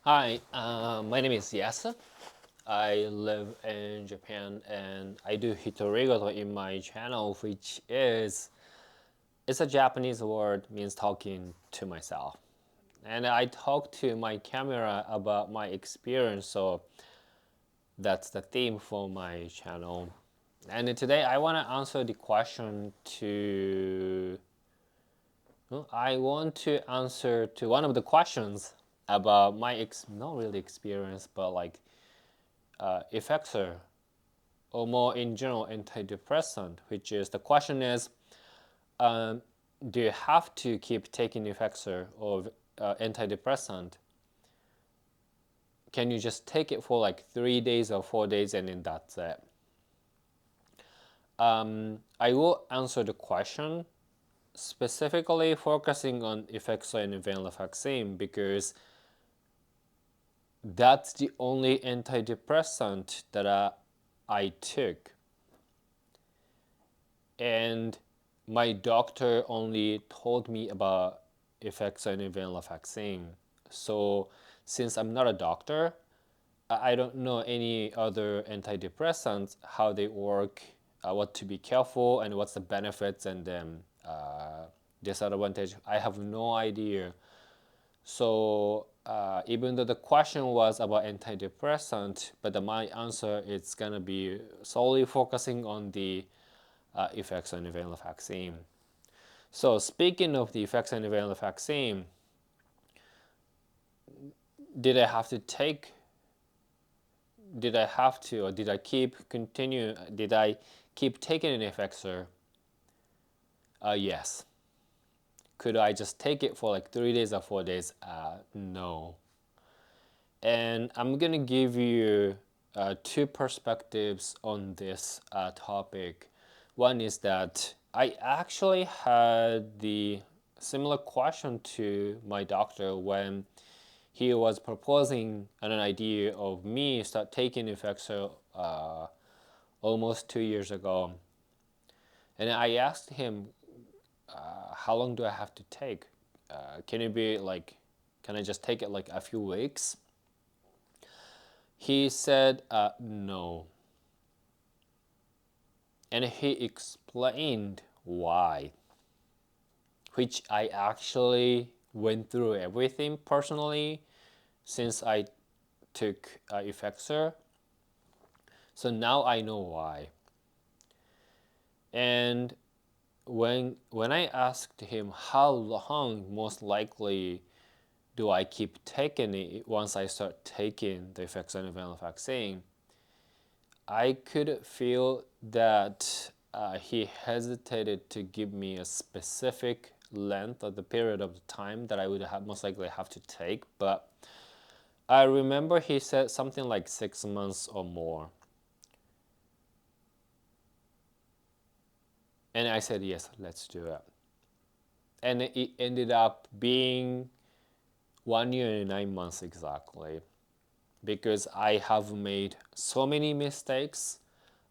Hi, my name is Yasu. I live in Japan and I do hitorigoto in my channel, which is it's a Japanese word means talking to myself. And I talk to my camera about my experience, so that's the theme for my channel. And today I want to answer the question to I want to answer to one of the questions about my not really experience, but like Effexor, or more in general antidepressant, which is the question is, um, do you have to keep taking Effexor or antidepressant? Can you just take it for like 3 days or 4 days and then that's it? I will answer the question specifically focusing on Effexor and venlafaxine because that's the only antidepressant that I took. And my doctor only told me about Effexor and venlafaxine. So since I'm not a doctor, I don't know any other antidepressants, how they work, what to be careful, and what's the benefits and then disadvantage. I have no idea. So even though the question was about antidepressant, but my answer is gonna be solely focusing on the effects on venlafaxine. So speaking of the effects on venlafaxine, did I have to take? Did I have to, or did I keep continue? Did I keep taking an Effexor? Yes. Could I just take it for like 3 days or 4 days? No. And I'm gonna give you two perspectives on this topic. One is that I actually had the similar question to my doctor when he was proposing an idea of me start taking Effexor almost 2 years ago. And I asked him, how long do I have to take? Can it be like, can I just take it like a few weeks? He said, no. And he explained why, which I actually went through everything personally since I took Effexor. So now I know why. And when I asked him how long most likely do I keep taking it once I start taking the Effexor and venlafaxine, I could feel that he hesitated to give me a specific length of the period of the time that I would most likely have to take, but I remember he said something like 6 months or more. And I said, yes, let's do it. And it ended up being 1 year and 9 months exactly, because I have made so many mistakes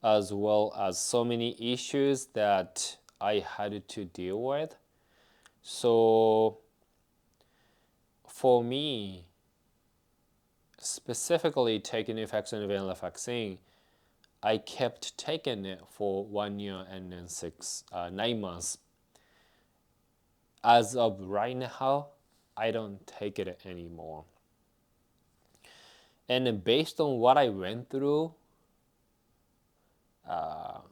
as well as so many issues that I had to deal with. So for me, specifically taking Effexor and venlafaxine, I kept taking it for 1 year and then 9 months. As of right now, I don't take it anymore. And based on what I went through,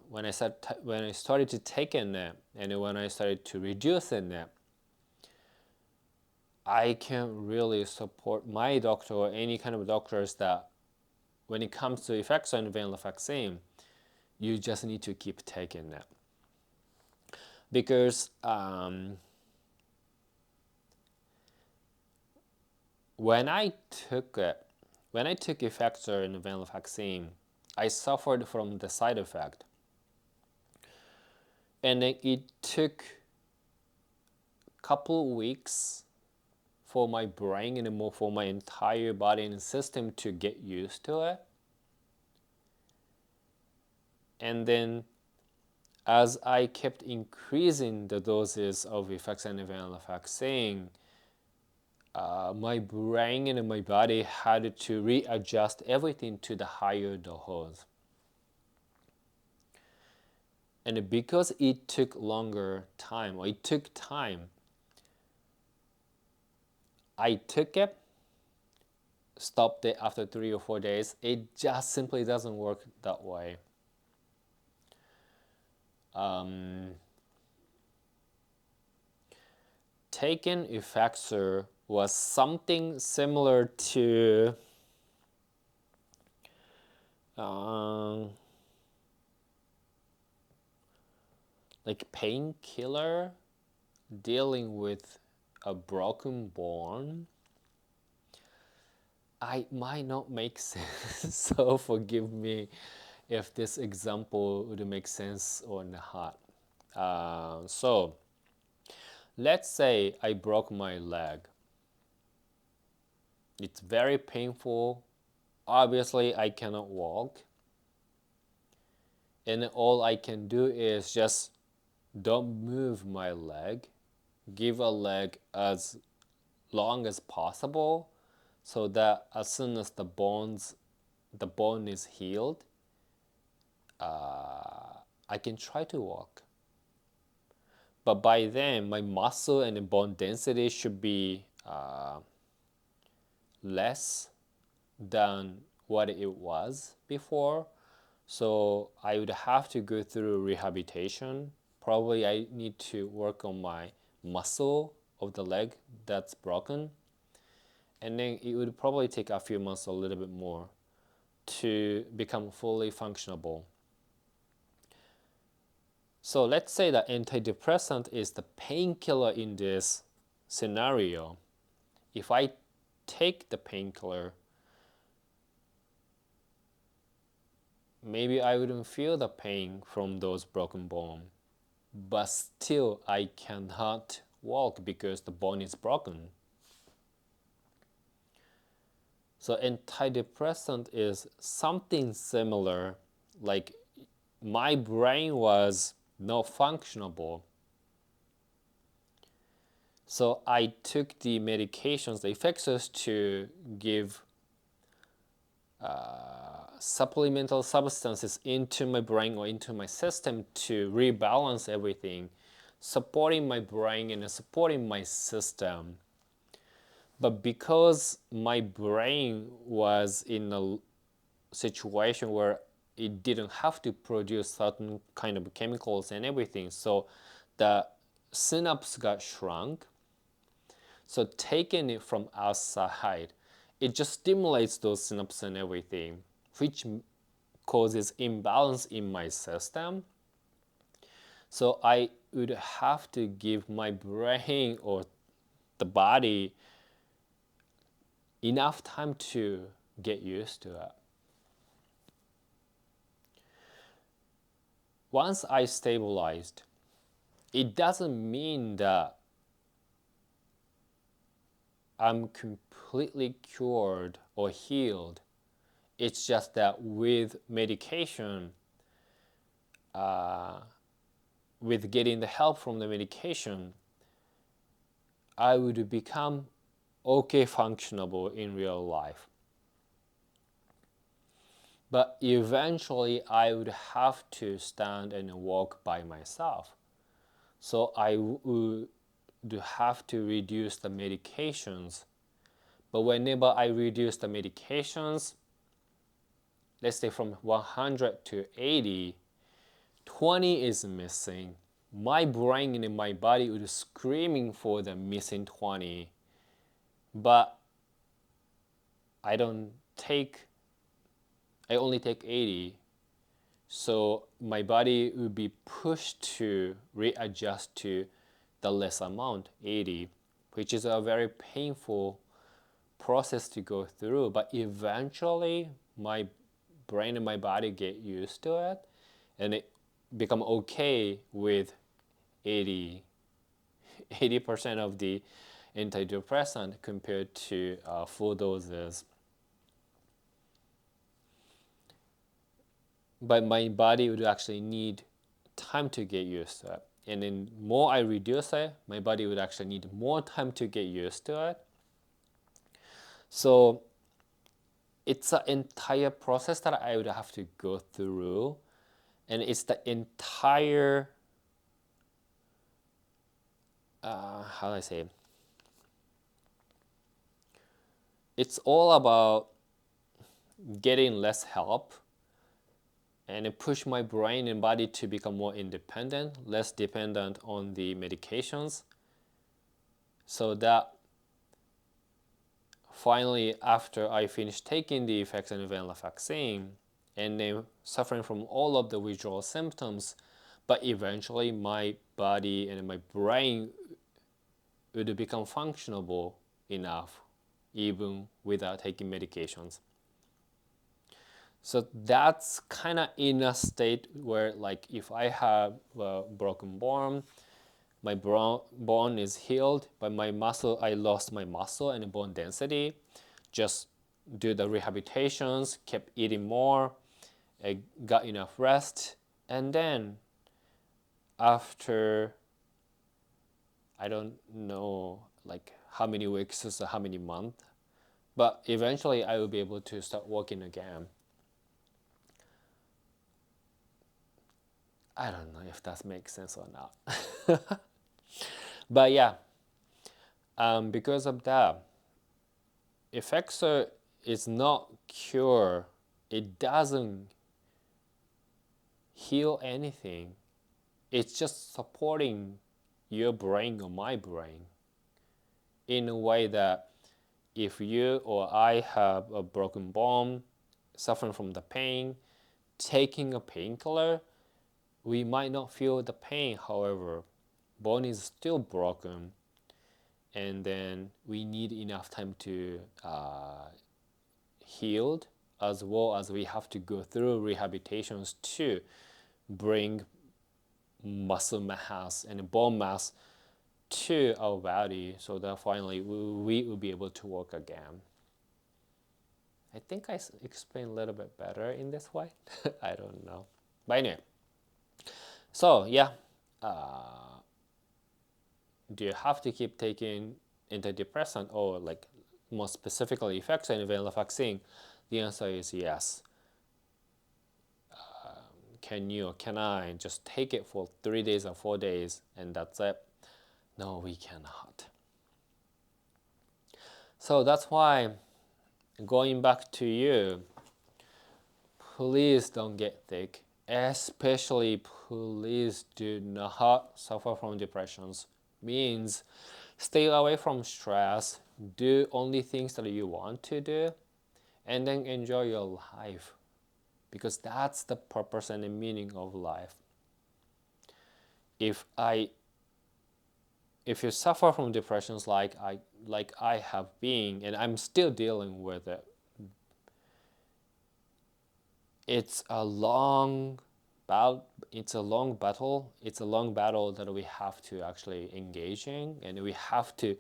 when I started to take it, and when I started to reduce it, I can't really support my doctor or any kind of doctors that when it comes to Effexor and venlafaxine, you just need to keep taking it. Because when I took Effexor and venlafaxine, I suffered from the side effect. And it took a couple weeks for my brain and more for my entire body and system to get used to it. And then as I kept increasing the doses of Effexor and venlafaxine, my brain and my body had to readjust everything to the higher dose. And because it took longer time, or it took time, I took it, stopped it after 3 or 4 days. It just simply doesn't work that way. Taking Effexor was something similar to like painkiller dealing with a broken bone. I might not make sense, so forgive me if this example would make sense or not. So let's say I broke my leg. It's very painful. Obviously, I cannot walk. And all I can do is just don't move my leg. Give a leg as long as possible so that as soon as the bone is healed, I can try to walk. But by then, my muscle and bone density should be less than what it was before. So I would have to go through rehabilitation. Probably I need to work on my muscle of the leg that's broken. And then it would probably take a few months, a little bit more, to become fully functionable. So let's say that antidepressant is the painkiller in this scenario. If I take the painkiller, maybe I wouldn't feel the pain from those broken bones, but still I cannot walk because the bone is broken. So antidepressant is something similar, like my brain was not functionable. So I took the medications, the Effexors, to give supplemental substances into my brain or into my system to rebalance everything, supporting my brain and supporting my system. But because my brain was in a situation where it didn't have to produce certain kind of chemicals and everything, so the synapse got shrunk. So taking it from outside, it just stimulates those synapses and everything, which causes imbalance in my system. So I would have to give my brain or the body enough time to get used to it. Once I stabilized, it doesn't mean that I'm completely cured or healed. It's just that with medication, with getting the help from the medication, I would become okay functionable in real life. But eventually I would have to stand and walk by myself. So I would have to reduce the medications. But whenever I reduce the medications, let's say from 100 to 80, 20 is missing. My brain and my body would screaming for the missing 20. But I only take 80. So my body will be pushed to readjust to the less amount, 80, which is a very painful process to go through. But eventually my brain and my body get used to it and it become okay with 80% of the antidepressant compared to full doses. But my body would actually need time to get used to it. And then more I reduce it, my body would actually need more time to get used to it. So it's an entire process that I would have to go through, and it's the entire how do I say? It's all about getting less help and it push my brain and body to become more independent, less dependent on the medications, so that finally, after I finish taking the Effexor and venlafaxine and then suffering from all of the withdrawal symptoms, but eventually my body and my brain would become functionable enough even without taking medications. So that's kind of in a state where, like, if I have a broken bone, my bone is healed, but my muscle, I lost my muscle and bone density. Just do the rehabilitations, kept eating more, I got enough rest, and then after, I don't know like how many weeks or how many months, but eventually I will be able to start walking again. I don't know if that makes sense or not. But yeah, because of that, Effexor is not cure. It doesn't heal anything. It's just supporting your brain or my brain in a way that if you or I have a broken bone, suffering from the pain, taking a painkiller, we might not feel the pain. However, bone is still broken, and then we need enough time to heal, as well as we have to go through rehabilitations to bring muscle mass and bone mass to our body, so that finally we will be able to walk again. I think I explained a little bit better in this way. I don't know. But anyway, so yeah, do you have to keep taking antidepressant, or like more specifically Effexor and venlafaxine? The answer is yes. Can you or can I just take it for 3 days or 4 days and that's it? No, we cannot. So that's why, going back to you, please don't get sick. Especially, please do not suffer from depressions. Means stay away from stress, do only things that you want to do, and then enjoy your life. Because that's the purpose and the meaning of life. If you suffer from depressions like I have been, and I'm still dealing with it, it's a long battle. It's a long battle. It's a long battle that we have to actually engage in, and we have to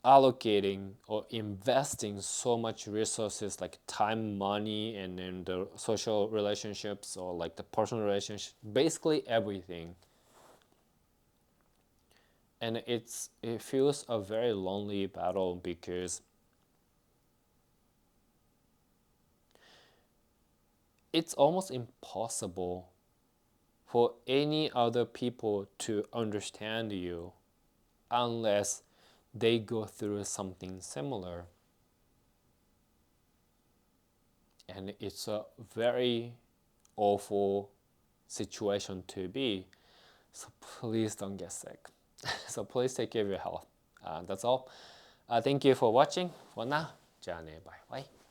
allocating or investing so much resources like time, money, and then the social relationships or like the personal relationships, basically everything. And it feels a very lonely battle because it's almost impossible for any other people to understand you unless they go through something similar. And it's a very awful situation to be. So please don't get sick. So please take care of your health. That's all. Thank you for watching. For now, じゃあね、バイバイ。